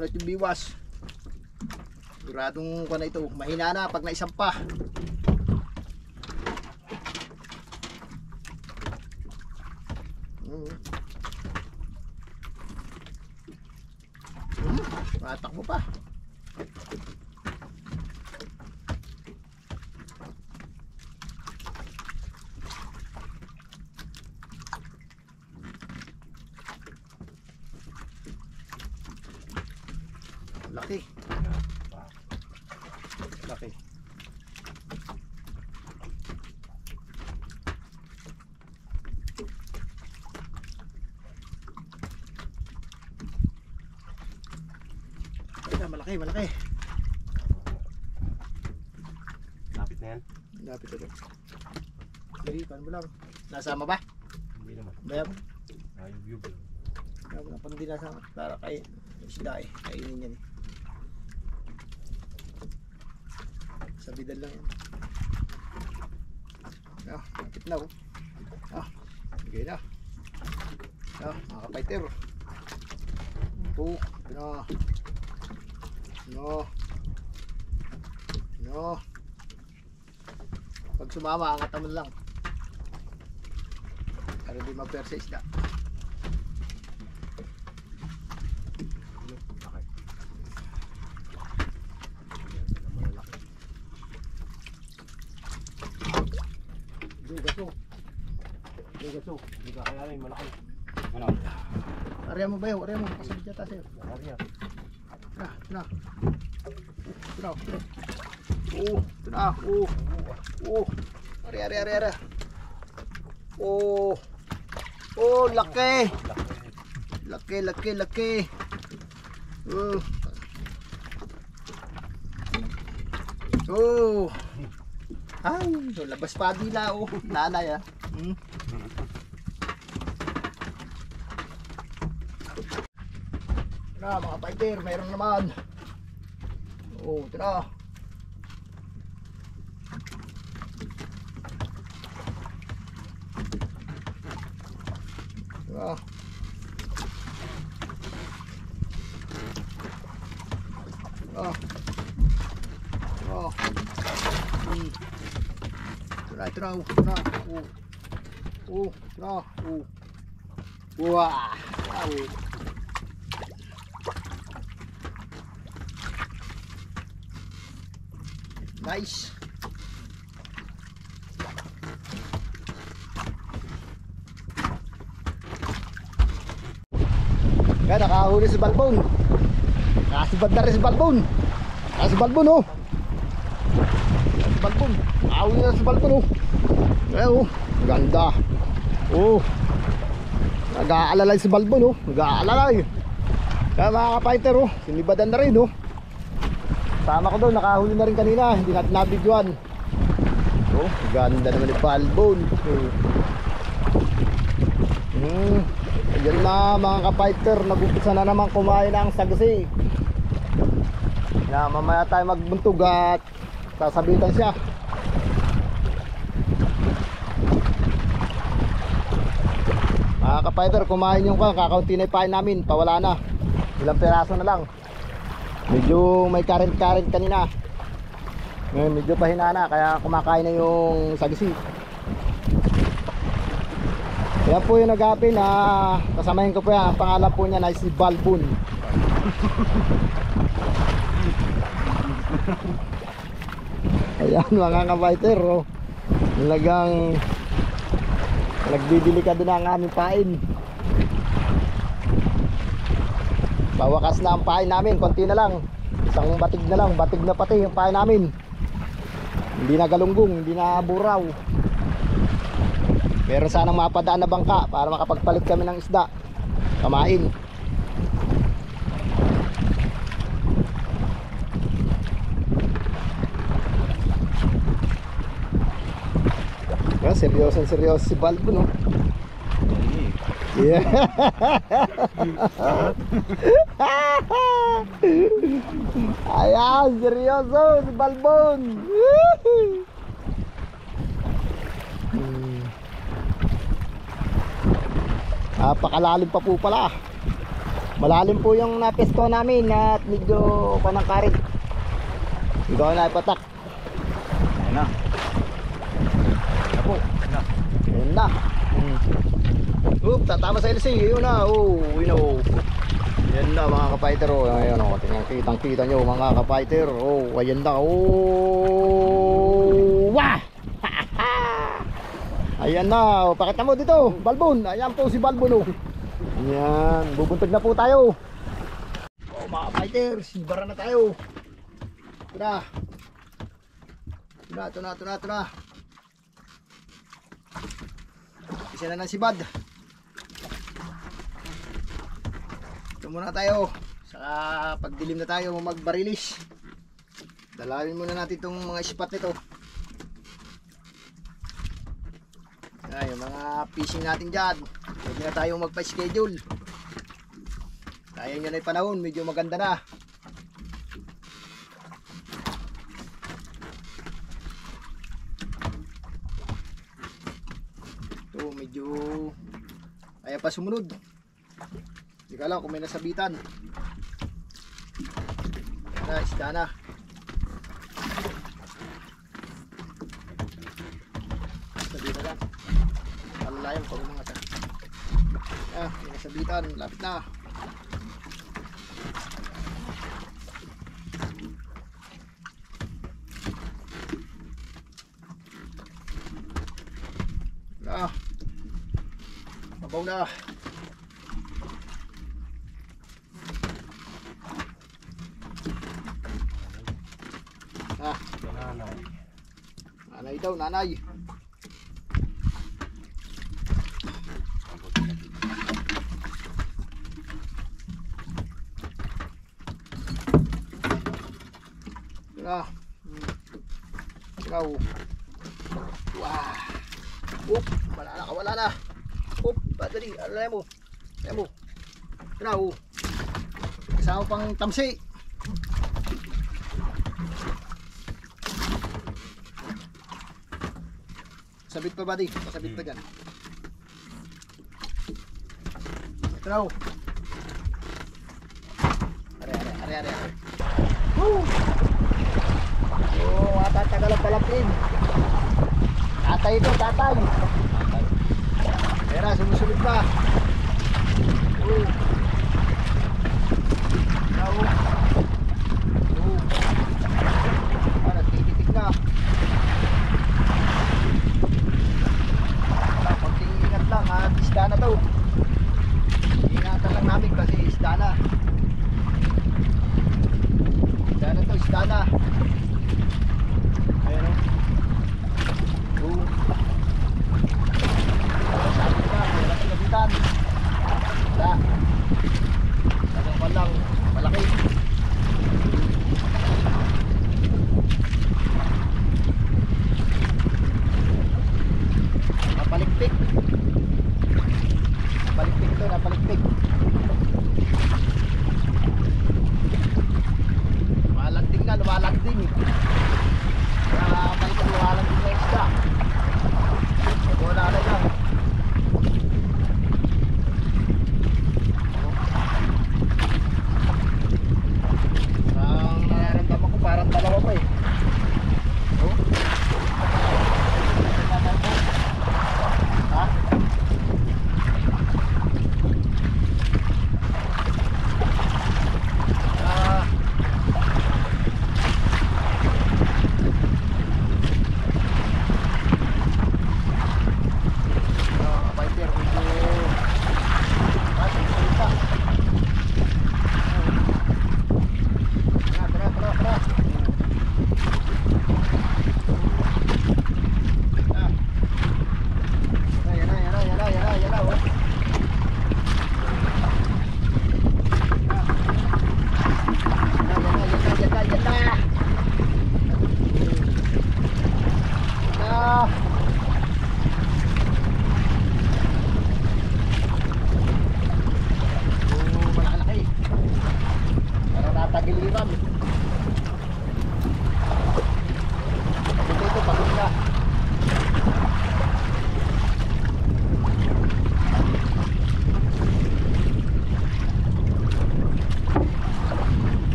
Nakunat yung biwas. Siguradong ko na ito. Mahina na pag naisampa. Matakbo pa. Laki. Laki. Malaki, malaki. Lapit na yan. Lapit ito. Hindi, paano mo lang? Nasama ba? Hindi naman. Bayan mo? Ayub-yub. Bayan mo na pang hindi nasama. Para kay isda eh. Kainin yan eh. Sa bidal lang yan. Ah, lapit na oh. Ah, bigay na. Ah, mga kapayter. Oh, ito na. No. No. Pag sumama, angat naman lang. Para di magpersa isda. Dugaso. Dugaso. Hindi ka kaya rin malaki. Ano? Area mo ba yun? Area mo. Pasalit yata sa'yo. Area. Ito na. Ito na. Ito na. Area. Laki. Laki. Ay, labas pa dila nanay ah. Na mga fighter, mayroon naman. Ito na. Wah. Nice. Kaya nakahuli si Balbon. Nakasibad na rin si Balbon. Si Balbon oh. Si Balbon. Nakahuli na si Balbon oh. Kaya oh. Ganda. Oh. Nag-aalalay si Balbon oh. Nag-aalalay. Kaya mga ka-fighter oh. Sinibadan na rin oh. Sama ko doon, nakahuli na rin kanina. Hindi natin nabidyoan. Oh, ganda naman ni Balbon. Ayan na mga ka-fighter. Nag-umpisa na naman kumain ang sagsi. Mamaya tayo magbuntog at sasabitan siya. Mga ka-fighter, kumain yung kakaunti na ipain namin. Pawala na. Ilang peraso na lang. Medyo may current kanina. Ngayon medyo pahina na, kaya kumakain na yung sagsi. Yan po yung nag-aapin na kasamahin ko po yan. Ang pangalan po niya na si Balbon. Ayan mga ka-fighter oh. Talagang nagbibili ka doon ang aming pain. Pawakas na ang pain namin, konti na lang. Isang batig na lang, batig na pati yung pain namin. Hindi na galunggong, hindi na buraw. Meron sanang mapadaan na bangka para makapagpalit kami ng isda. Kamain. Seryoso si Balbon no? Yeah. Ayan, seryoso si Balbon. Napakalalim pa po pala. Malalim po yung napesto namin at medyo panangkarig. Ikaw na ipatak. Ayan na. Ayan po. Ayan na. Oop, tatama sa LC. Yun na. Oh, you know. Ayan na mga ka-fighter. Oh, ayan o. Tingnan kitang-kita nyo mga ka-fighter. Oh, ayan na. Oh, wah! Ayan na. Pakita mo dito. Balbon. Ayan po si Balbon. Oh. Ayan. Bubuntog na po tayo. Oh, mga ka-fighter. Sibara na tayo. Ito na. Ito na. Isa na ng sibad. Ito muna tayo. Saka pagdilim na tayo magbarilis. Dalawin muna natin itong mga spot nito. Ay, yung mga fishing natin dyan. Pwede na tayong magpa-schedule. Kaya nyo na yung panahon. Medyo maganda na. Ito medyo kaya pa sumunod. Hindi ka lang kung may nasabitan. Isda na. Sabitan lang. Alalayang pag mga ta. May nasabitan. Lapit na. Mabaw na. Nanay daw, nanay. Ikaw. Wah. Oop, wala na. Oop, badali, alay mo. Ikaw. Kasama pang tamsi. Sabit pa ba di? Pasabit pa dyan. Ito. Are. Woo! Oh, matatagal ang palapin. Tatay ito, tatay. Kaya sumusunod pa. Oh. Nagtitik na. Pag-ingat lang ha, isda na to. Ingatan lang namin kasi isda na. Isda na. Ayan o. Sabi na, wala sa labitan. Wala. Talagang walang malaki.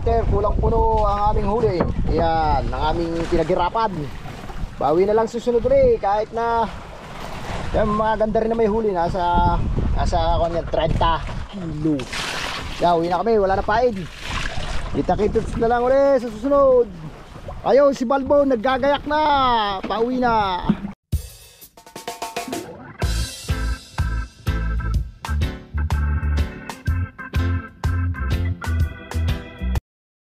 fighter, kulang puno ang aming huli. Ayan, ang aming pinaghirapan. Bawi na lang susunod ulit kahit na yan, mga ganda rin na may huli. Nasa 30 kilo. Yan, uwi na kami, wala na pain. Kita-kits na lang ulit sa susunod. Ayun, si Balbon naggagayak na. Pauwi na.